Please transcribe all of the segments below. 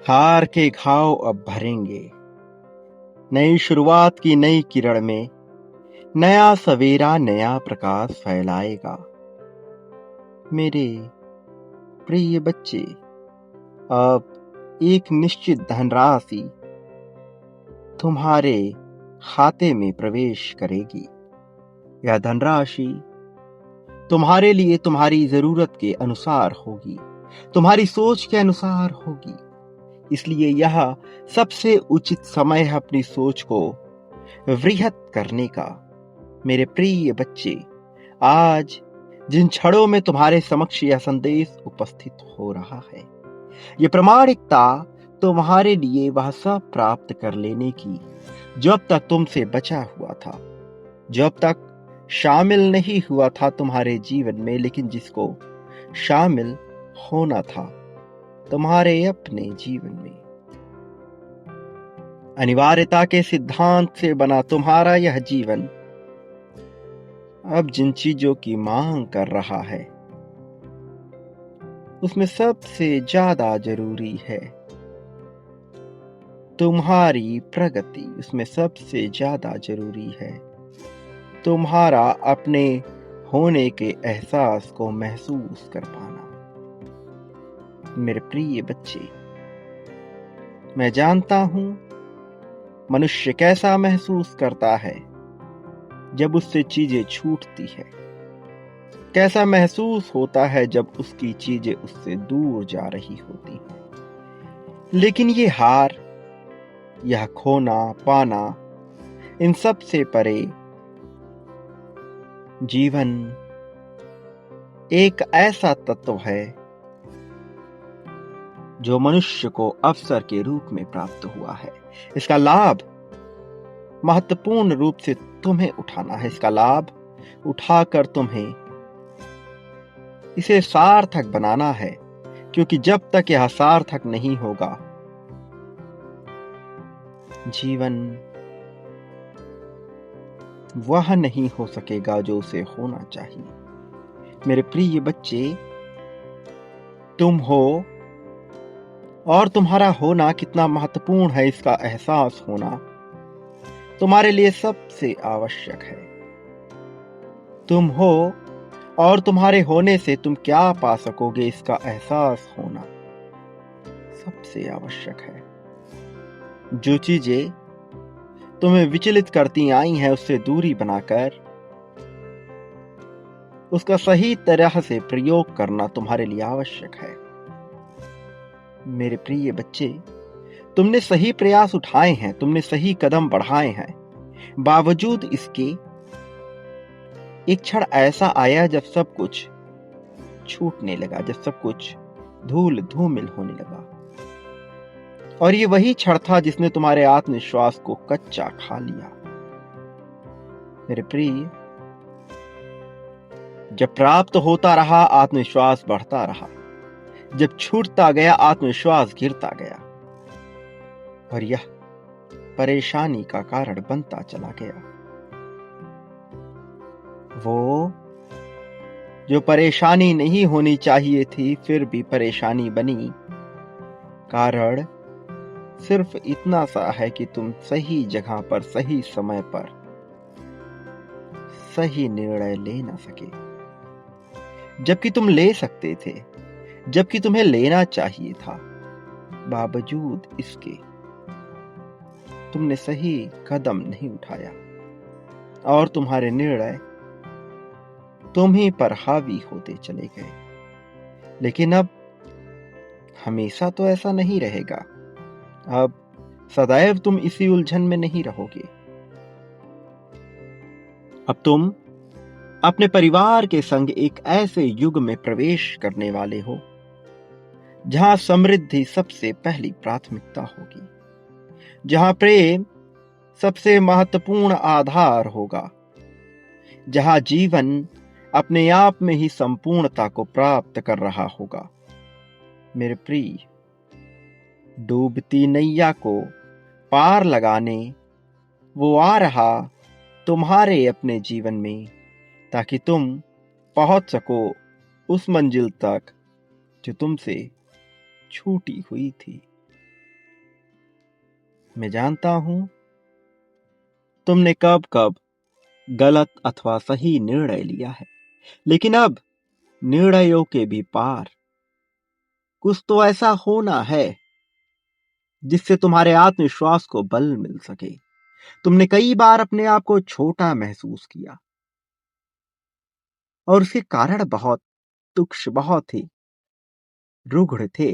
हार के घाव अब भरेंगे, नई शुरुआत की नई किरण में नया सवेरा नया प्रकाश फैलाएगा। मेरे प्रिय बच्चे, अब एक निश्चित धनराशि तुम्हारे खाते में प्रवेश करेगी। यह धनराशि तुम्हारे लिए तुम्हारी जरूरत के अनुसार होगी, तुम्हारी सोच के अनुसार होगी। इसलिए यह सबसे उचित समय है अपनी सोच को वृहत करने का। मेरे प्रिय बच्चे, आज जिन क्षणों में तुम्हारे समक्ष यह संदेश उपस्थित हो रहा है, ये प्रामाणिकता तुम्हारे लिए वह सब प्राप्त कर लेने की जो अब तक तुमसे बचा हुआ था, जो अब तक शामिल नहीं हुआ था तुम्हारे जीवन में, लेकिन जिसको शामिल होना था तुम्हारे अपने जीवन में। अनिवार्यता के सिद्धांत से बना तुम्हारा यह जीवन अब जिन चीजों की मांग कर रहा है, उसमें सबसे ज्यादा जरूरी है तुम्हारी प्रगति। उसमें सबसे ज्यादा जरूरी है तुम्हारा अपने होने के एहसास को महसूस कर पाना। मेरे प्रिय बच्चे, मैं जानता हूं मनुष्य कैसा महसूस करता है जब उससे चीजें छूटती है, कैसा महसूस होता है जब उसकी चीजें उससे दूर जा रही होती हैं। लेकिन ये हार, यह खोना पाना, इन सब से परे जीवन एक ऐसा तत्व है जो मनुष्य को अवसर के रूप में प्राप्त हुआ है। इसका लाभ महत्वपूर्ण रूप से तुम्हें उठाना है। इसका लाभ उठाकर तुम्हें इसे सार्थक बनाना है, क्योंकि जब तक यह सार्थक नहीं होगा, जीवन वह नहीं हो सकेगा जो उसे होना चाहिए। मेरे प्रिय बच्चे, तुम हो और तुम्हारा होना कितना महत्वपूर्ण है, इसका एहसास होना तुम्हारे लिए सबसे आवश्यक है। तुम हो और तुम्हारे होने से तुम क्या पा सकोगे, इसका एहसास होना सबसे आवश्यक है। जो चीजें तुम्हें विचलित करती आई हैं, उससे दूरी बनाकर उसका सही तरह से प्रयोग करना तुम्हारे लिए आवश्यक है। मेरे प्रिय बच्चे, तुमने सही प्रयास उठाए हैं, तुमने सही कदम बढ़ाए हैं, बावजूद इसके एक क्षण ऐसा आया जब सब कुछ छूटने लगा, जब सब कुछ धूल धूमिल होने लगा। और ये वही क्षण था जिसने तुम्हारे आत्मविश्वास को कच्चा खा लिया। मेरे प्रिय, जब प्राप्त होता रहा आत्मविश्वास बढ़ता रहा, जब छूटता गया आत्मविश्वास गिरता गया, और यह परेशानी का कारण बनता चला गया। वो जो परेशानी नहीं होनी चाहिए थी, फिर भी परेशानी बनी। कारण सिर्फ इतना सा है कि तुम सही जगह पर सही समय पर सही निर्णय ले ना सके, जबकि तुम ले सकते थे, जबकि तुम्हें लेना चाहिए था। बावजूद इसके तुमने सही कदम नहीं उठाया और तुम्हारे निर्णय तुम ही पर हावी होते चले गए। लेकिन अब हमेशा तो ऐसा नहीं रहेगा। अब सदैव तुम इसी उलझन में नहीं रहोगे। अब तुम अपने परिवार के संग एक ऐसे युग में प्रवेश करने वाले हो जहां समृद्धि सबसे पहली प्राथमिकता होगी, जहां प्रेम सबसे महत्वपूर्ण आधार होगा, जहां जीवन अपने आप में ही संपूर्णता को प्राप्त कर रहा होगा। मेरे प्रिय, डूबती नैया को पार लगाने वो आ रहा तुम्हारे अपने जीवन में, ताकि तुम पहुंच सको उस मंजिल तक जो तुमसे छूटी हुई थी। मैं जानता हूं तुमने कब कब गलत अथवा सही निर्णय लिया है, लेकिन अब निर्णयों के भी पार कुछ तो ऐसा होना है जिससे तुम्हारे आत्मविश्वास को बल मिल सके। तुमने कई बार अपने आप को छोटा महसूस किया और उसके कारण बहुत तुच्छ, बहुत ही रुग्ण थे।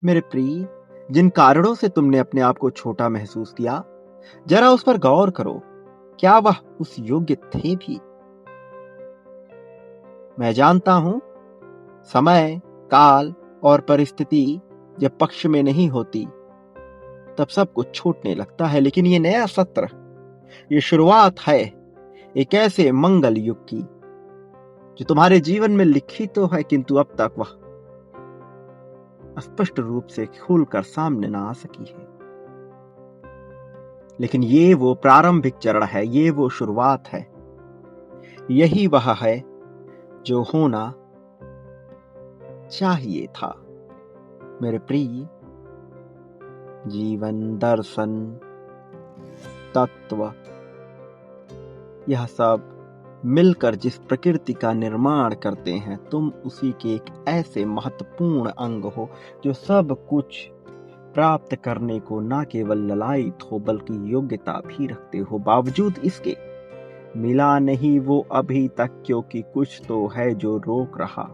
मेरे प्रिय, जिन कारणों से तुमने अपने आप को छोटा महसूस किया, जरा उस पर गौर करो। क्या वह उस योग्य थे भी? मैं जानता हूं समय, काल और परिस्थिति जब पक्ष में नहीं होती तब सब कुछ छूटने लगता है, लेकिन ये नया सत्र, ये शुरुआत है एक ऐसे मंगल युग की जो तुम्हारे जीवन में लिखी तो है, किंतु अब तक वह स्पष्ट रूप से खुलकर सामने ना आ सकी है। लेकिन ये वो प्रारंभिक चरण है, ये वो शुरुआत है, यही वह है जो होना चाहिए था। मेरे प्रिय, जीवन, दर्शन, तत्व, यह सब मिलकर जिस प्रकृति का निर्माण करते हैं, तुम उसी के एक ऐसे महत्वपूर्ण अंग हो जो सब कुछ प्राप्त करने को ना केवल ललायित हो बल्कि योग्यता भी रखते हो। बावजूद इसके मिला नहीं वो अभी तक, क्योंकि कुछ तो है जो रोक रहा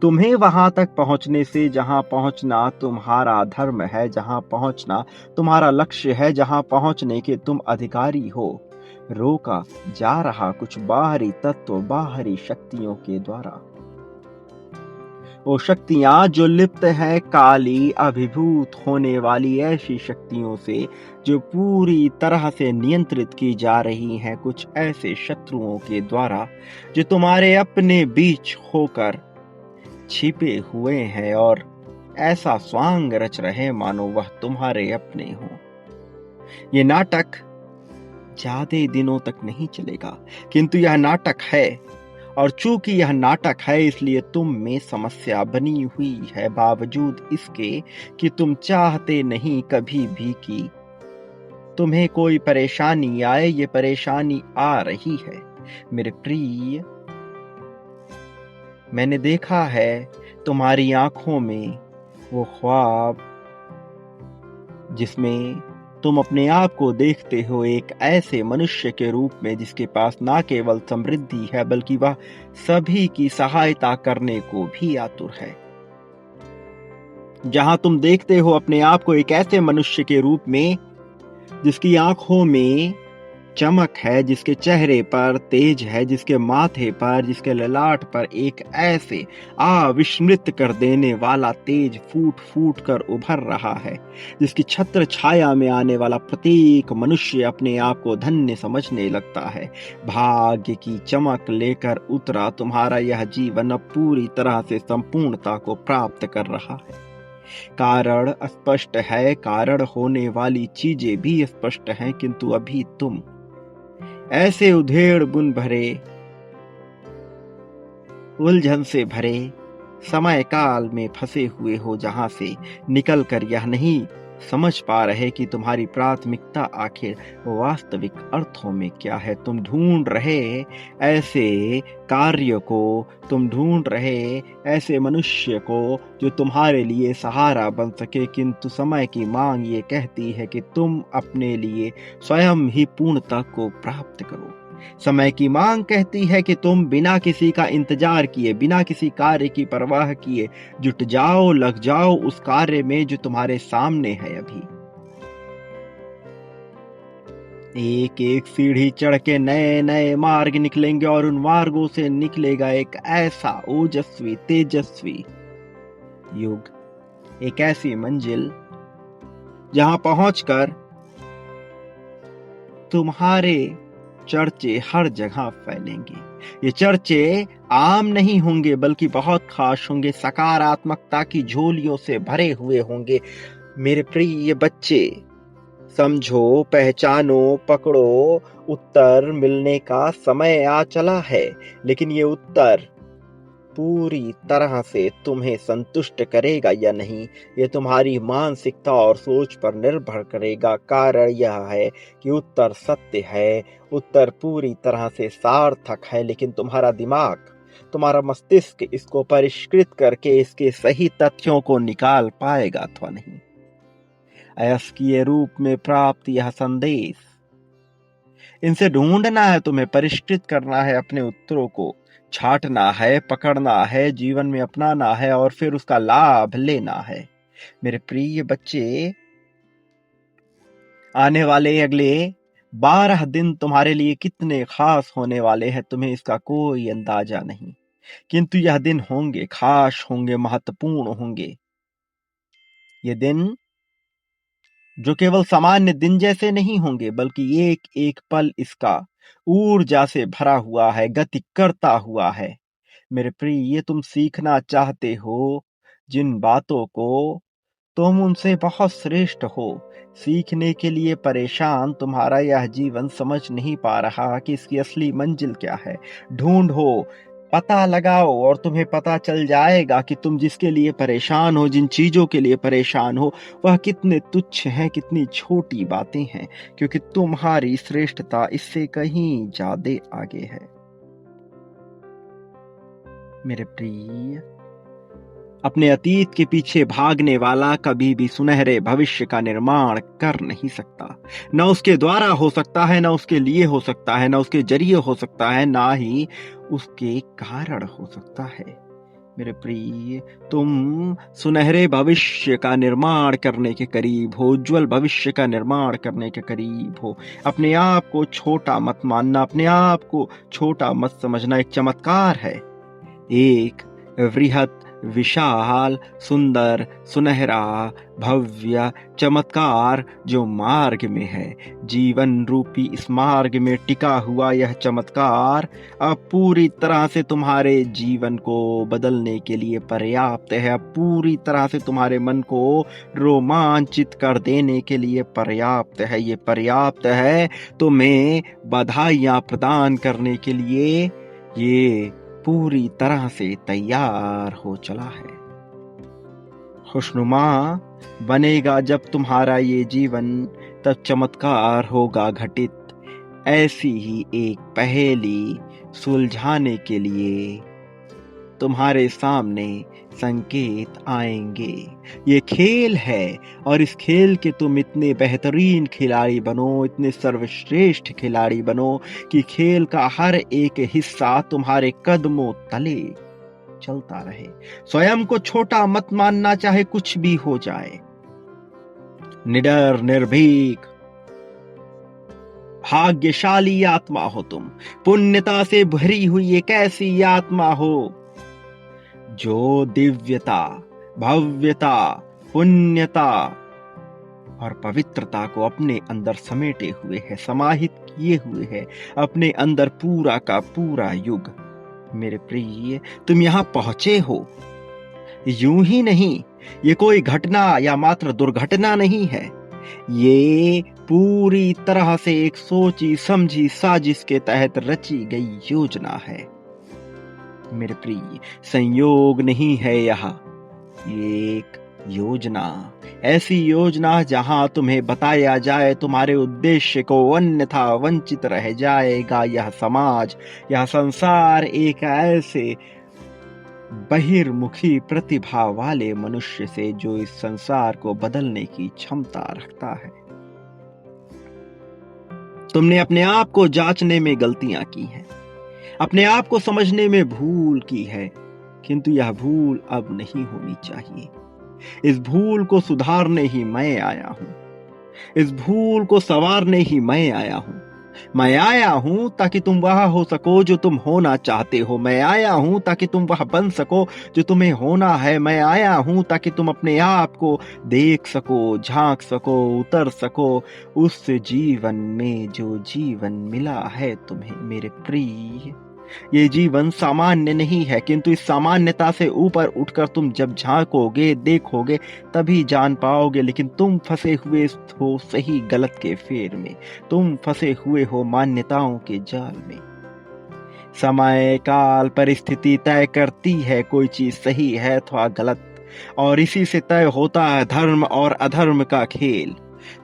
तुम्हें वहां तक पहुंचने से जहां पहुंचना तुम्हारा धर्म है, जहां पहुंचना तुम्हारा लक्ष्य है, जहां पहुंचने के तुम अधिकारी हो। रोका जा रहा कुछ बाहरी तत्व, बाहरी शक्तियों के द्वारा। वो शक्तियां जो लिप्त है काली, अभिभूत होने वाली ऐसी शक्तियों से, जो पूरी तरह से नियंत्रित की जा रही हैं कुछ ऐसे शत्रुओं के द्वारा जो तुम्हारे अपने बीच होकर छिपे हुए हैं और ऐसा स्वांग रच रहे मानो वह तुम्हारे अपने हो। ये नाटक ज्यादा दिनों तक नहीं चलेगा, किंतु यह नाटक है, और चूंकि यह नाटक है इसलिए तुम में समस्या बनी हुई है, बावजूद इसके कि तुम चाहते नहीं कभी भी कि तुम्हें कोई परेशानी आए। ये परेशानी आ रही है। मेरे प्रिय, मैंने देखा है तुम्हारी आंखों में वो ख्वाब जिसमें तुम अपने आप को देखते हो एक ऐसे मनुष्य के रूप में जिसके पास ना केवल समृद्धि है बल्कि वह सभी की सहायता करने को भी आतुर है। जहां तुम देखते हो अपने आप को एक ऐसे मनुष्य के रूप में जिसकी आंखों में चमक है, जिसके चेहरे पर तेज है, जिसके माथे पर, जिसके ललाट पर एक ऐसे अविस्मृत कर देने वाला तेज फूट फूट कर उभर रहा है, जिसकी छत्र छाया में आने वाला प्रत्येक मनुष्य अपने आप को धन्य समझने लगता है। भाग्य की चमक लेकर उतरा तुम्हारा यह जीवन अब पूरी तरह से संपूर्णता को प्राप्त कर रहा है। कारण स्पष्ट है, कारण होने वाली चीजें भी स्पष्ट हैं, किंतु अभी तुम ऐसे उधेड़ बुन भरे, उलझन से भरे समय काल में फंसे हुए हो, जहां से निकलकर यह नहीं समझ पा रहे कि तुम्हारी प्राथमिकता आखिर वास्तविक अर्थों में क्या है। तुम ढूंढ रहे ऐसे कार्य को, तुम ढूंढ रहे ऐसे मनुष्य को जो तुम्हारे लिए सहारा बन सके, किंतु समय की मांग ये कहती है कि तुम अपने लिए स्वयं ही पूर्णता को प्राप्त करो। समय की मांग कहती है कि तुम बिना किसी का इंतजार किए, बिना किसी कार्य की परवाह किए जुट जाओ, लग जाओ उस कार्य में जो तुम्हारे सामने है। अभी एक एक सीढ़ी चढ़ के नए नए मार्ग निकलेंगे और उन मार्गों से निकलेगा एक ऐसा ओजस्वी, तेजस्वी युग, एक ऐसी मंजिल जहां पहुंचकर तुम्हारे चर्चे हर जगह फैलेंगे। ये चर्चे आम नहीं होंगे बल्कि बहुत खास होंगे, सकारात्मकता की झोलियों से भरे हुए होंगे। मेरे प्रिय बच्चे, समझो, पहचानो, पकड़ो, उत्तर मिलने का समय आ चला है। लेकिन ये उत्तर पूरी तरह से तुम्हें संतुष्ट करेगा या नहीं, ये तुम्हारी मानसिकता और सोच पर निर्भर करेगा। कारण यह है कि उत्तर सत्य है, उत्तर पूरी तरह से सार्थक है, लेकिन तुम्हारा दिमाग, तुम्हारा मस्तिष्क इसको परिष्कृत करके इसके सही तथ्यों को निकाल पाएगा अथवा नहीं। अयस्कीय रूप में प्राप्त यह संदेश, इनसे ढूंढना है, तुम्हें परिष्कृत करना है, अपने उत्तरों को छांटना है, पकड़ना है, जीवन में अपनाना है और फिर उसका लाभ लेना है। मेरे प्रिय बच्चे, आने वाले अगले 12 दिन तुम्हारे लिए कितने खास होने वाले हैं, तुम्हें इसका कोई अंदाजा नहीं, किंतु यह दिन होंगे, खास होंगे, महत्वपूर्ण होंगे। ये दिन जो केवल सामान्य दिन जैसे नहीं होंगे, बल्कि एक एक पल इसका ऊर्जा से भरा हुआ है, गति करता हुआ है। मेरे प्रिय, ये तुम सीखना चाहते हो जिन बातों को, तुम उनसे बहुत श्रेष्ठ हो। सीखने के लिए परेशान तुम्हारा यह जीवन समझ नहीं पा रहा कि इसकी असली मंजिल क्या है। ढूंढो, पता लगाओ और तुम्हें पता चल जाएगा कि तुम जिसके लिए परेशान हो, जिन चीजों के लिए परेशान हो, वह कितने तुच्छ हैं, कितनी छोटी बातें हैं, क्योंकि तुम्हारी श्रेष्ठता इससे कहीं ज्यादा आगे है। मेरे प्रिय, अपने अतीत के पीछे भागने वाला कभी भी सुनहरे भविष्य का निर्माण कर नहीं सकता। न उसके द्वारा हो सकता है, न उसके लिए हो सकता है, न उसके जरिए हो सकता है, ना ही उसके कारण हो सकता है। मेरे प्रिय, तुम सुनहरे भविष्य का निर्माण करने के करीब हो, उज्जवल भविष्य का निर्माण करने के करीब हो। अपने आप को छोटा मत मानना, अपने आप को छोटा मत समझना। एक चमत्कार है, एक वृहत, विशाल, सुंदर, सुनहरा, भव्य चमत्कार जो मार्ग में है। जीवन रूपी इस मार्ग में टिका हुआ यह चमत्कार अब पूरी तरह से तुम्हारे जीवन को बदलने के लिए पर्याप्त है। अब पूरी तरह से तुम्हारे मन को रोमांचित कर देने के लिए पर्याप्त है। ये पर्याप्त है तुम्हें बधाइयां प्रदान करने के लिए। ये पूरी तरह से तैयार हो चला है। खुशनुमा बनेगा जब तुम्हारा ये जीवन, तब चमत्कार होगा घटित। ऐसी ही एक पहेली सुलझाने के लिए तुम्हारे सामने संकेत आएंगे। ये खेल है और इस खेल के तुम इतने बेहतरीन खिलाड़ी बनो, इतने सर्वश्रेष्ठ खिलाड़ी बनो कि खेल का हर एक हिस्सा तुम्हारे कदमों तले चलता रहे। स्वयं को छोटा मत मानना, चाहे कुछ भी हो जाए। निडर, निर्भीक, भाग्यशाली आत्मा हो तुम। पुण्यता से भरी हुई एक ऐसी आत्मा हो जो दिव्यता, भव्यता, पुण्यता और पवित्रता को अपने अंदर समेटे हुए है, समाहित किए हुए है अपने अंदर पूरा का पूरा युग। मेरे प्रिय, तुम यहां पहुंचे हो यूं ही नहीं। ये कोई घटना या मात्र दुर्घटना नहीं है। ये पूरी तरह से एक सोची समझी साजिश के तहत रची गई योजना है। मेरे प्रिय, संयोग नहीं है यह, एक योजना, ऐसी योजना जहां तुम्हें बताया जाए तुम्हारे उद्देश्य को, अन्यथा वंचित रह जाएगा यह समाज, यह संसार एक ऐसे बहिर्मुखी प्रतिभा वाले मनुष्य से जो इस संसार को बदलने की क्षमता रखता है। तुमने अपने आप को जांचने में गलतियां की हैं, अपने आप को समझने में भूल की है, किंतु यह भूल अब नहीं होनी चाहिए। इस भूल को सुधारने ही मैं आया हूं, इस भूल को संवारने ही मैं आया हूं। मैं आया हूं ताकि तुम वह हो सको जो तुम होना चाहते हो। मैं आया हूं ताकि तुम वह बन सको जो तुम्हें होना है। मैं आया हूं ताकि तुम अपने आप को देख सको, झांक सको, उतर सको उस जीवन में जो जीवन मिला है तुम्हें। मेरे प्रिय, ये जीवन सामान्य नहीं है, किंतु इस सामान्यता से ऊपर उठकर तुम जब झांकोगे, देखोगे, तभी जान पाओगे। लेकिन तुम फंसे हुए हो सही गलत के फेर में, तुम फंसे हुए हो मान्यताओं के जाल में। समय काल परिस्थिति तय करती है कोई चीज सही है अथवा गलत, और इसी से तय होता है धर्म और अधर्म का खेल।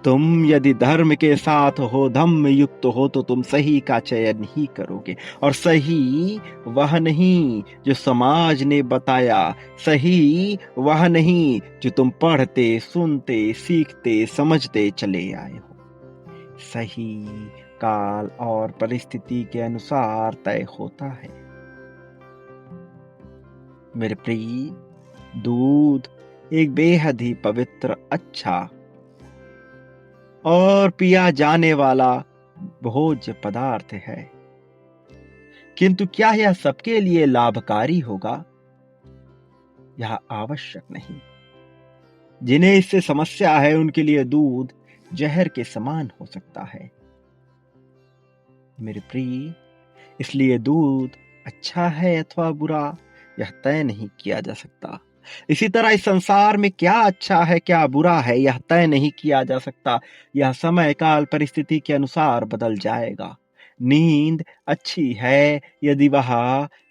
तुम यदि धर्म के साथ हो, धम्म युक्त हो, तो तुम सही का चयन ही करोगे, और सही वह नहीं जो समाज ने बताया, सही वह नहीं जो तुम पढ़ते, सुनते, सीखते, समझते चले आए हो। सही काल और परिस्थिति के अनुसार तय होता है। मेरे प्रिय, दूध एक बेहद ही पवित्र, अच्छा और पिया जाने वाला भोज्य पदार्थ है, किंतु क्या यह सबके लिए लाभकारी होगा? यह आवश्यक नहीं। जिन्हें इससे समस्या है उनके लिए दूध जहर के समान हो सकता है। मेरे प्रिय, इसलिए दूध अच्छा है अथवा बुरा यह तय नहीं किया जा सकता। इसी तरह इस संसार में क्या अच्छा है क्या बुरा है यह तय नहीं किया जा सकता। यह समय काल परिस्थिति के अनुसार बदल जाएगा। नींद अच्छी है यदि वह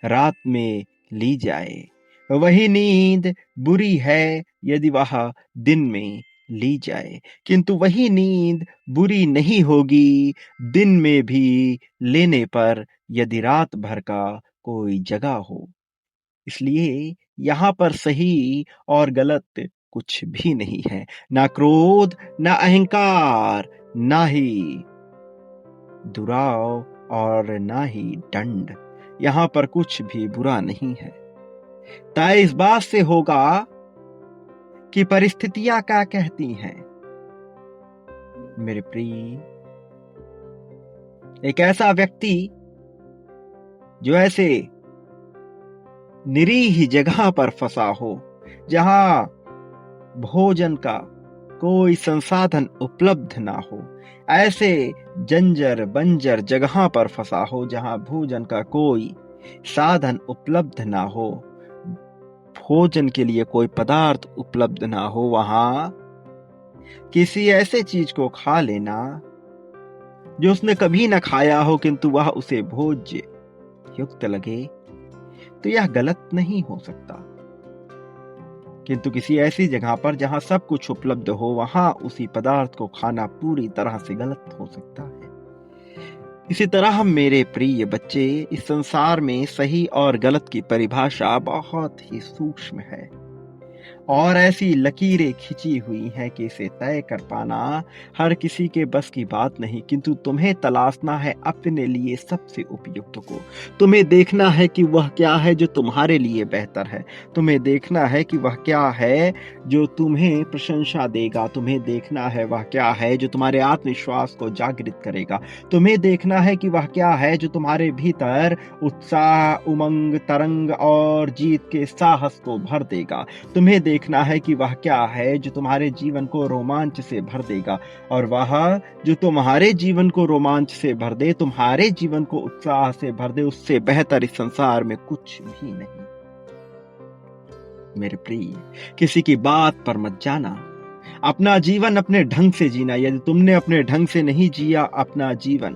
रात में ली जाए, वही नींद बुरी है यदि वह दिन में ली जाए, किंतु वही नींद बुरी नहीं होगी दिन में भी लेने पर यदि रात भर का कोई जगह हो। इसलिए यहाँ पर सही और गलत कुछ भी नहीं है, ना क्रोध, ना अहंकार, ना ही दुराव और ना ही दंड। यहाँ पर कुछ भी बुरा नहीं है। तय इस बात से होगा कि परिस्थितियां क्या कहती हैं। मेरे प्रिय, एक ऐसा व्यक्ति जो ऐसे निरीह जगह पर फंसा हो, जहां भोजन का कोई संसाधन उपलब्ध ना हो, ऐसे जंजर बंजर जगह पर फंसा हो जहां भोजन का कोई साधन उपलब्ध ना हो, भोजन के लिए कोई पदार्थ उपलब्ध ना हो, वहां किसी ऐसे चीज को खा लेना जो उसने कभी ना खाया हो किंतु वह उसे भोज्य युक्त लगे, तो यह गलत नहीं हो सकता। किंतु किसी ऐसी जगह पर जहां सब कुछ उपलब्ध हो, वहां उसी पदार्थ को खाना पूरी तरह से गलत हो सकता है। इसी तरह मेरे प्रिय बच्चे, इस संसार में सही और गलत की परिभाषा बहुत ही सूक्ष्म है और ऐसी लकीरें खिंची हुई हैं कि इसे तय कर पाना हर किसी के बस की बात नहीं। किंतु तुम्हें तलाशना है अपने लिए सबसे उपयुक्त को। तुम्हें देखना है कि वह क्या है जो तुम्हारे लिए बेहतर है। तुम्हें देखना है कि वह क्या है जो तुम्हें प्रशंसा देगा। तुम्हें देखना है वह क्या है जो तुम्हारे आत्मविश्वास को जागृत करेगा। तुम्हें देखना है कि वह क्या है जो तुम्हारे भीतर उत्साह, उमंग, तरंग और जीत के साहस को भर देगा। तुम्हें देखना है कि वह क्या है जो तुम्हारे जीवन को रोमांच से भर देगा, और वह जो तुम्हारे जीवन को रोमांच से भर दे, तुम्हारे जीवन को उत्साह से भर दे, उससे बेहतर इस संसार में कुछ भी नहीं। मेरे प्रिय, किसी की बात पर मत जाना। अपना जीवन अपने ढंग से जीना। यदि तुमने अपने ढंग से नहीं जिया अपना जीवन,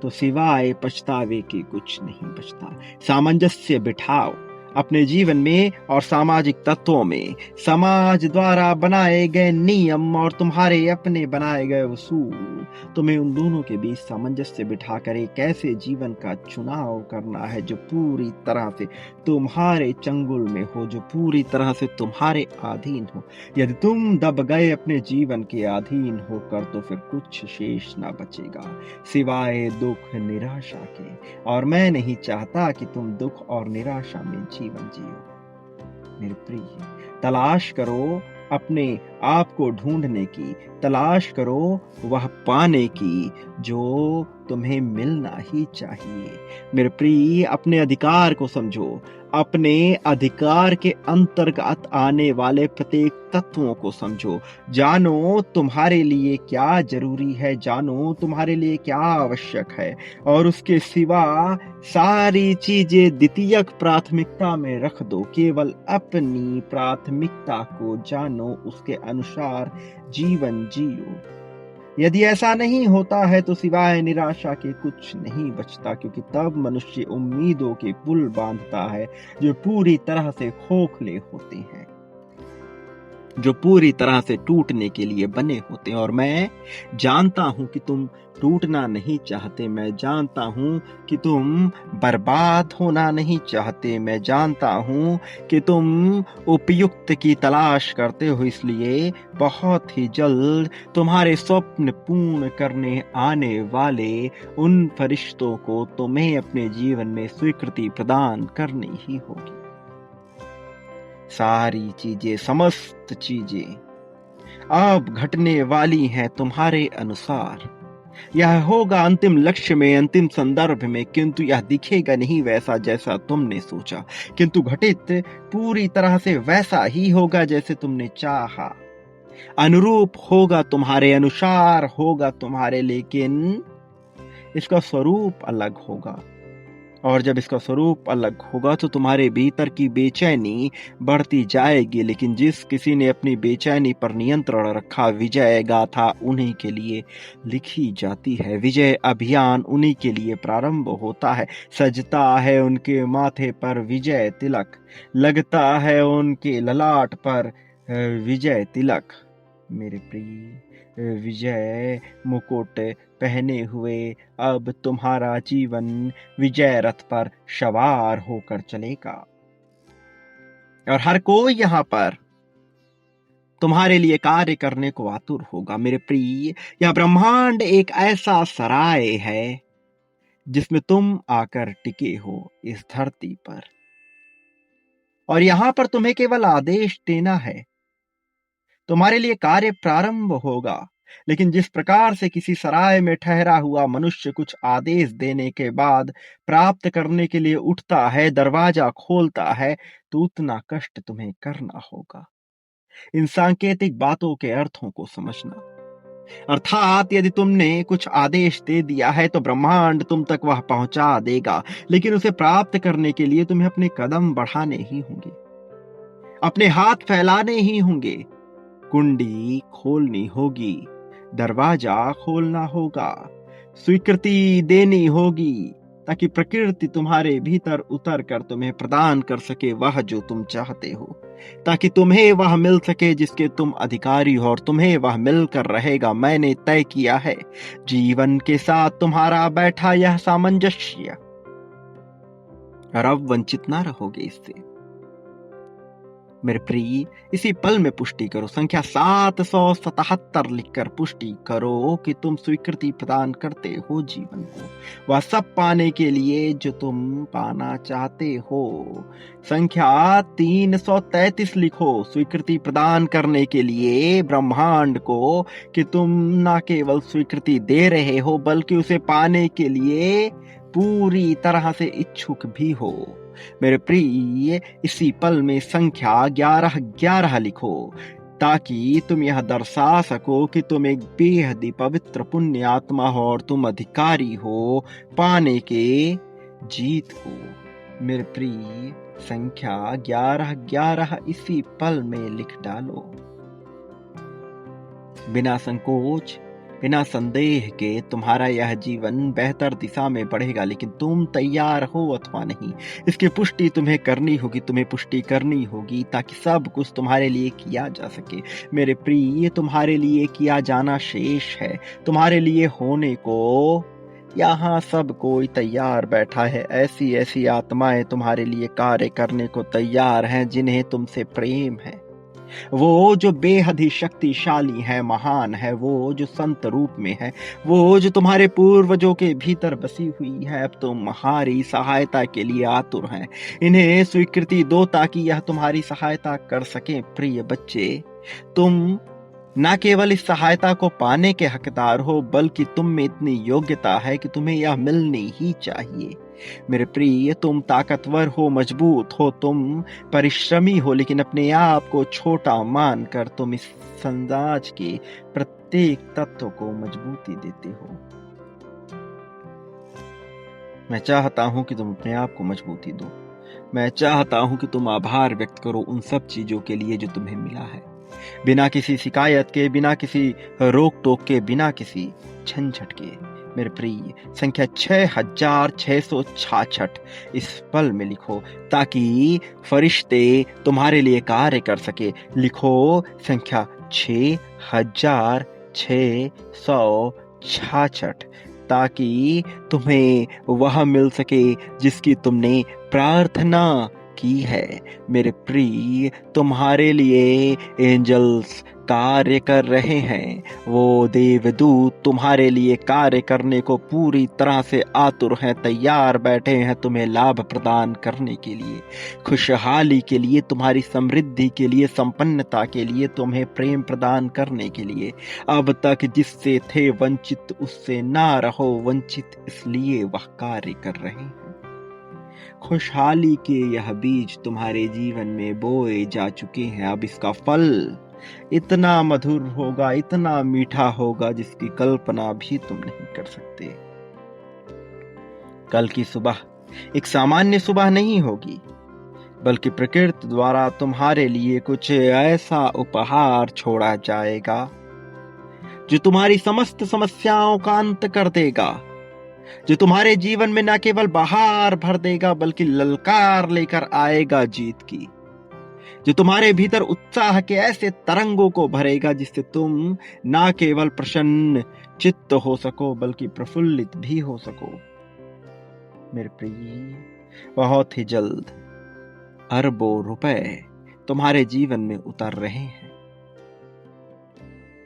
तो सिवाय पछतावे के कुछ नहीं बचता। सामंजस्य बिठाओ अपने जीवन में और सामाजिक तत्वों में। समाज द्वारा बनाए गए नियम और तुम्हारे अपने बनाए गए उसूल, तुम्हें उन दोनों के बीच सामंजस्य बिठाकर एक ऐसे जीवन का चुनाव करना है जो पूरी तरह से तुम्हारे चंगुल में हो, जो पूरी तरह से तुम्हारे अधीन हो। यदि तुम दब गए अपने जीवन के अधीन होकर, तो फिर कुछ शेष ना बचेगा सिवाय दुख, निराशा के। और मैं नहीं चाहता कि तुम दुख और निराशा में जीवन जियो। मेरे प्रिय, तलाश करो अपने आप को ढूंढने की, तलाश करो वह पाने की जो तुम्हें मिलना ही चाहिए। मेरे प्रिय, अपने अधिकार को समझो। अपने अधिकार के अंतर्गत आने वाले प्रत्येक तत्वों को समझो। जानो तुम्हारे लिए क्या जरूरी है, जानो तुम्हारे लिए क्या आवश्यक है, और उसके सिवा सारी चीजें द्वितीयक प्राथमिकता में रख दो। केवल अपनी प्राथमिकता को जानो, उसके अनुसार जीवन जियो। यदि ऐसा नहीं होता है तो सिवाय निराशा के कुछ नहीं बचता, क्योंकि तब मनुष्य उम्मीदों के पुल बांधता है जो पूरी तरह से खोखले होते हैं, जो पूरी तरह से टूटने के लिए बने होते हैं। और मैं जानता हूं कि तुम टूटना नहीं चाहते, मैं जानता हूं कि तुम बर्बाद होना नहीं चाहते, मैं जानता हूं कि तुम उपयुक्त की तलाश करते हो। इसलिए बहुत ही जल्द तुम्हारे स्वप्न पूर्ण करने आने वाले उन फरिश्तों को तुम्हें अपने जीवन में स्वीकृति प्रदान करनी ही होगी। सारी चीजें, समस्त चीजें अब घटने वाली हैं तुम्हारे अनुसार। यह होगा अंतिम लक्ष्य में, अंतिम संदर्भ में, किंतु यह दिखेगा नहीं वैसा जैसा तुमने सोचा, किंतु घटित पूरी तरह से वैसा ही होगा जैसे तुमने चाहा। अनुरूप होगा, तुम्हारे अनुसार होगा तुम्हारे, लेकिन इसका स्वरूप अलग होगा। और जब इसका स्वरूप अलग होगा तो तुम्हारे भीतर की बेचैनी बढ़ती जाएगी। लेकिन जिस किसी ने अपनी बेचैनी पर नियंत्रण रखा, विजय गाथा उन्हीं के लिए लिखी जाती है, विजय अभियान उन्हीं के लिए प्रारंभ होता है। सजता है उनके माथे पर विजय तिलक, लगता है उनके ललाट पर विजय तिलक। मेरे प्रिय, विजय मुकुट पहने हुए अब तुम्हारा जीवन विजय रथ पर सवार होकर चलेगा, और हर कोई यहाँ पर तुम्हारे लिए कार्य करने को आतुर होगा। मेरे प्रिय, यह ब्रह्मांड एक ऐसा सराय है जिसमें तुम आकर टिके हो इस धरती पर, और यहां पर तुम्हें केवल आदेश देना है, तुम्हारे लिए कार्य प्रारंभ होगा। लेकिन जिस प्रकार से किसी सराय में ठहरा हुआ मनुष्य कुछ आदेश देने के बाद प्राप्त करने के लिए उठता है, दरवाजा खोलता है, तो उतना कष्ट तुम्हें करना होगा इन सांकेतिक बातों के अर्थों को समझना। अर्थात यदि तुमने कुछ आदेश दे दिया है तो ब्रह्मांड तुम तक वह पहुंचा देगा, लेकिन उसे प्राप्त करने के लिए तुम्हें अपने कदम बढ़ाने ही होंगे, अपने हाथ फैलाने ही होंगे, कुंडी खोलनी होगी, दरवाजा खोलना होगा, स्वीकृति देनी होगी, ताकि प्रकृति तुम्हारे भीतर उतर कर तुम्हें प्रदान कर सके वह जो तुम चाहते हो, ताकि तुम्हें वह मिल सके जिसके तुम अधिकारी हो, और तुम्हें वह मिलकर रहेगा। मैंने तय किया है जीवन के साथ तुम्हारा बैठा यह सामंजस्य, और अब वंचित ना रहोगे इससे। मेरे प्रिय, इसी पल में पुष्टि करो, संख्या 777 लिखकर पुष्टि करो कि तुम स्वीकृति प्रदान करते हो जीवन को, वह सब पाने के लिए जो तुम पाना चाहते हो। संख्या 333 लिखो, स्वीकृति प्रदान करने के लिए ब्रह्मांड को कि तुम न केवल स्वीकृति दे रहे हो बल्कि उसे पाने के लिए पूरी तरह से इच्छुक भी हो। मेरे प्रिय, इसी पल में संख्या 1111 लिखो, ताकि तुम यह दर्शा सको कि तुम एक बेहद पवित्र पुण्य आत्मा हो और तुम अधिकारी हो पाने के जीत को। मेरे प्रिय, संख्या 1111 इसी पल में लिख डालो, बिना संकोच, बिना संदेह के। तुम्हारा यह जीवन बेहतर दिशा में बढ़ेगा, लेकिन तुम तैयार हो अथवा नहीं, इसकी पुष्टि तुम्हें करनी होगी, तुम्हें पुष्टि करनी होगी, ताकि सब कुछ तुम्हारे लिए किया जा सके। मेरे प्रिय, तुम्हारे लिए किया जाना शेष है, तुम्हारे लिए होने को यहाँ सब कोई तैयार बैठा है। ऐसी ऐसी आत्माएं तुम्हारे लिए कार्य करने को तैयार हैं जिन्हें तुमसे प्रेम है, वो जो बेहद ही शक्तिशाली है, महान है, वो जो संत रूप में है, वो जो तुम्हारे पूर्वजों के भीतर बसी हुई है, अब तुम्हारी सहायता के लिए आतुर हैं। इन्हें स्वीकृति दो ताकि यह तुम्हारी सहायता कर सके। प्रिय बच्चे, तुम न केवल इस सहायता को पाने के हकदार हो, बल्कि तुम में इतनी योग्यता है कि तुम्हें यह मिलनी ही चाहिए। मेरे प्रिय, तुम ताकतवर हो, मजबूत हो, तुम परिश्रमी हो, लेकिन अपने आप को छोटा मानकर तुम इस समाज के प्रत्येक तत्व को मजबूती देते हो। मैं चाहता हूं कि तुम अपने आप को मजबूती दो। मैं चाहता हूं कि तुम आभार व्यक्त करो उन सब चीजों के लिए जो तुम्हें मिला है। बिना किसी शिकायत के, बिना किसी रोक टोक के, बिना किसी झंझट के। मेरे प्रिय, संख्या 6666 इस पल में लिखो ताकि फरिश्ते तुम्हारे लिए कार्य कर सके। लिखो संख्या 6666 ताकि तुम्हें वह मिल सके जिसकी तुमने प्रार्थना की है। मेरे प्रिय, तुम्हारे लिए एंजल्स कार्य कर रहे हैं। वो देवदूत तुम्हारे लिए कार्य करने को पूरी तरह से आतुर हैं, तैयार बैठे हैं तुम्हें लाभ प्रदान करने के लिए, खुशहाली के लिए, तुम्हारी समृद्धि के लिए, संपन्नता के लिए, तुम्हें प्रेम प्रदान करने के लिए। अब तक जिससे थे वंचित उससे ना रहो वंचित, इसलिए वह कार्य कर रहे हैं। खुशहाली के यह बीज तुम्हारे जीवन में बोए जा चुके हैं। अब इसका फल इतना मधुर होगा, इतना मीठा होगा जिसकी कल्पना भी तुम नहीं कर सकते। कल की सुबह एक सामान्य सुबह नहीं होगी, बल्कि प्रकृति द्वारा तुम्हारे लिए कुछ ऐसा उपहार छोड़ा जाएगा जो तुम्हारी समस्त समस्याओं का अंत कर देगा, जो तुम्हारे जीवन में न केवल बहार भर देगा बल्कि ललकार लेकर आएगा जीत की, जो तुम्हारे भीतर उत्साह के ऐसे तरंगों को भरेगा जिससे तुम न केवल प्रसन्न चित्त हो सको बल्कि प्रफुल्लित भी हो सको। मेरे प्रिय, बहुत ही जल्द अरबों रुपए तुम्हारे जीवन में उतर रहे हैं।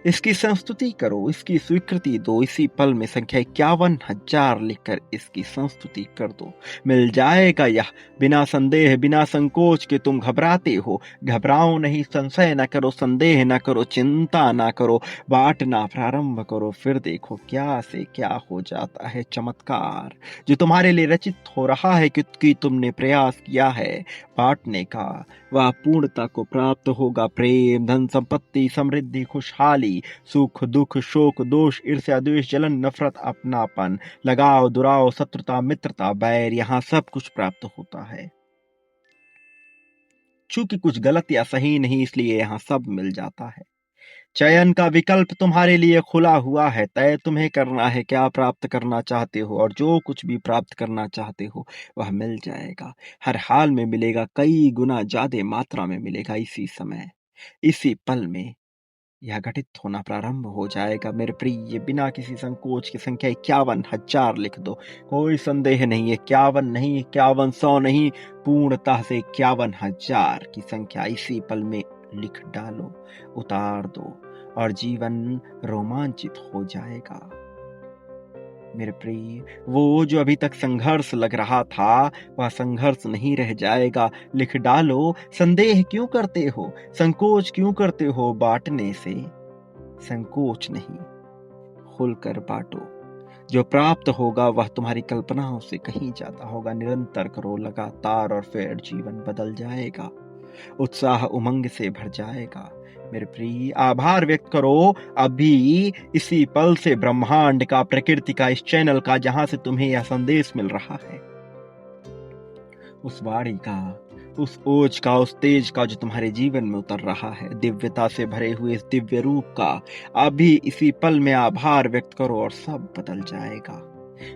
इसकी संस्तुति करो, इसकी स्वीकृति दो। इसी पल में संख्या 51,000 लिखकर इसकी संस्तुति कर दो। मिल जाएगा यह बिना संदेह, बिना संकोच के। तुम घबराते हो, घबराओ नहीं, संशय न करो, संदेह न करो, चिंता न करो, बांटना प्रारंभ करो। फिर देखो क्या से क्या हो जाता है। चमत्कार जो तुम्हारे लिए रचित हो रहा है क्योंकि तुमने प्रयास किया है बांटने का, वह पूर्णता को प्राप्त होगा। प्रेम, धन संपत्ति, समृद्धि, खुशहाली, सुख दुख, शोक दोष, ईर्ष्या द्वेष, जलन नफरत, अपनापन, लगाव दुराव, शत्रुता मित्रता, बैर, यहाँ सब कुछ प्राप्त होता है। चूंकि कुछ गलत या सही नहीं, इसलिए यहाँ सब मिल जाता है। चयन का विकल्प तुम्हारे लिए खुला हुआ है। तय तुम्हें करना है क्या प्राप्त करना चाहते हो, और जो कुछ भी प्राप्त करना चाहते हो वह मिल जाएगा। हर हाल में मिलेगा, कई गुना ज्यादा मात्रा में मिलेगा। इसी समय, इसी पल में यह घटित होना प्रारंभ हो जाएगा। मेरे प्रिय, बिना किसी संकोच की संख्या 51,000 लिख दो। कोई संदेह नहीं, 51 नहीं, 5100 नहीं, पूर्णतः से 51,000 की संख्या इसी पल में लिख डालो, उतार दो और जीवन रोमांचित हो जाएगा। मेरे प्रिय, वो जो अभी तक संघर्ष लग रहा था वह संघर्ष नहीं रह जाएगा। लिख डालो, संदेह क्यों करते हो, संकोच क्यों करते हो। बांटने से संकोच नहीं, खुलकर बांटो। जो प्राप्त होगा वह तुम्हारी कल्पनाओं से कहीं ज्यादा होगा। निरंतर करो, लगातार, और फिर जीवन बदल जाएगा, उत्साह उमंग से भर जाएगा। मेरे प्रिय, आभार व्यक्त करो अभी इसी पल से ब्रह्मांड का, प्रकृति का, इस चैनल का जहां से तुम्हें यह संदेश मिल रहा है, उस वाणी का, उस ओज का, उस तेज का जो तुम्हारे जीवन में उतर रहा है, दिव्यता से भरे हुए इस दिव्य रूप का। अभी इसी पल में आभार व्यक्त करो और सब बदल जाएगा।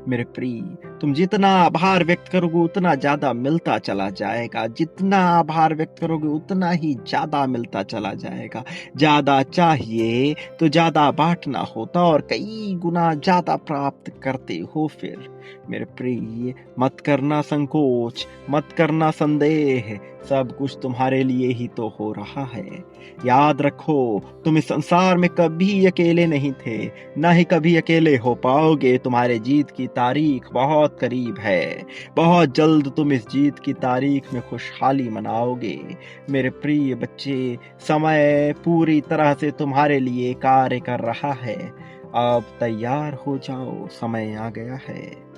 मेरे प्रिय, तुम जितना आभार व्यक्त करोगे उतना ज्यादा मिलता चला जाएगा। जितना आभार व्यक्त करोगे उतना ही ज्यादा मिलता चला जाएगा। ज्यादा चाहिए तो ज्यादा बांटना होता और कई गुना ज्यादा प्राप्त करते हो। फिर मेरे प्रिय, मत करना संकोच, मत करना संदेह, सब कुछ तुम्हारे लिए ही तो हो रहा है। याद रखो, तुम इस संसार में कभी अकेले नहीं थे, ना ही कभी अकेले हो पाओगे। तुम्हारे जीत की तारीख बहुत करीब है। बहुत जल्द तुम इस जीत की तारीख में खुशहाली मनाओगे। मेरे प्रिय बच्चे, समय पूरी तरह से तुम्हारे लिए कार्य कर रहा है। अब तैयार हो जाओ, समय आ गया है।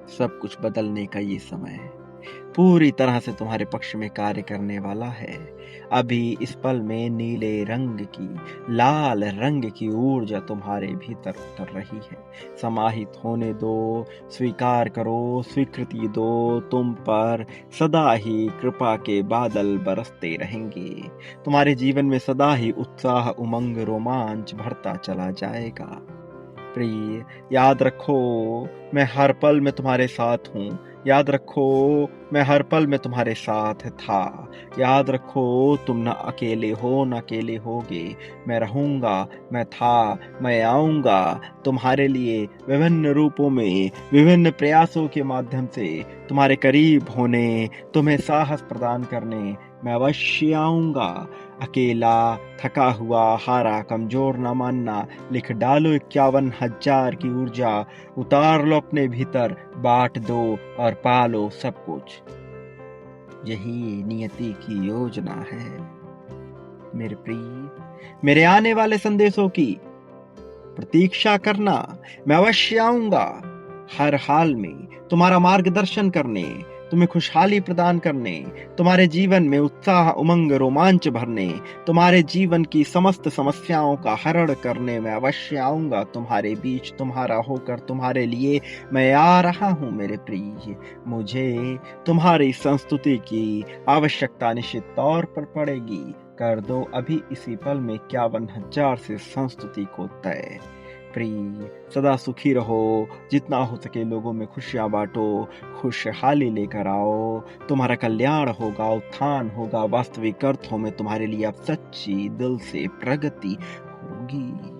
सब कुछ बदलने का ये समय है। पूरी तरह से तुम्हारे पक्ष में कार्य करने वाला है। अभी इस पल में नीले रंग की, लाल रंग की ऊर्जा तुम्हारे भीतर उतर रही है। समाहित होने दो, स्वीकार करो, स्वीकृति दो। तुम पर सदा ही कृपा के बादल बरसते रहेंगे। तुम्हारे जीवन में सदा ही उत्साह, उमंग, रोमांच भरता चला जाएगा। प्रिय, याद रखो मैं हर पल में तुम्हारे साथ हूँ। याद रखो मैं हर पल में तुम्हारे साथ था। याद रखो तुम न अकेले हो, न अकेले होगे। मैं रहूँगा, मैं था, मैं आऊँगा तुम्हारे लिए विभिन्न रूपों में, विभिन्न प्रयासों के माध्यम से तुम्हारे करीब होने, तुम्हें साहस प्रदान करने मैं अवश्य आऊँगा। अकेला, थका हुआ, हारा, कमजोर न मानना। लिख डालो 51,000 की ऊर्जा, उतार लो अपने भीतर, बांट दो और पालो सब कुछ। यही नियति की योजना है। मेरे प्रिय, मेरे आने वाले संदेशों की प्रतीक्षा करना। मैं अवश्य आऊंगा हर हाल में तुम्हारा मार्गदर्शन करने, तुम्हें खुशहाली प्रदान करने, तुम्हारे जीवन में उत्साह, उमंग, रोमांच भरने, तुम्हारे जीवन की समस्त समस्याओं का हरण करने मैं अवश्य आऊंगा तुम्हारे बीच। तुम्हारा होकर तुम्हारे लिए मैं आ रहा हूं मेरे प्रिय। मुझे तुम्हारी संस्तुति की आवश्यकता निश्चित तौर पर पड़ेगी। कर दो अभी इसी पल में 51,000 से संस्तुति को तय। प्रिय, सदा सुखी रहो, जितना हो सके लोगों में खुशियां बांटो, खुशहाली लेकर आओ। तुम्हारा कल्याण होगा, उत्थान होगा, वास्तविक अर्थों में तुम्हारे लिए अब सच्ची दिल से प्रगति होगी।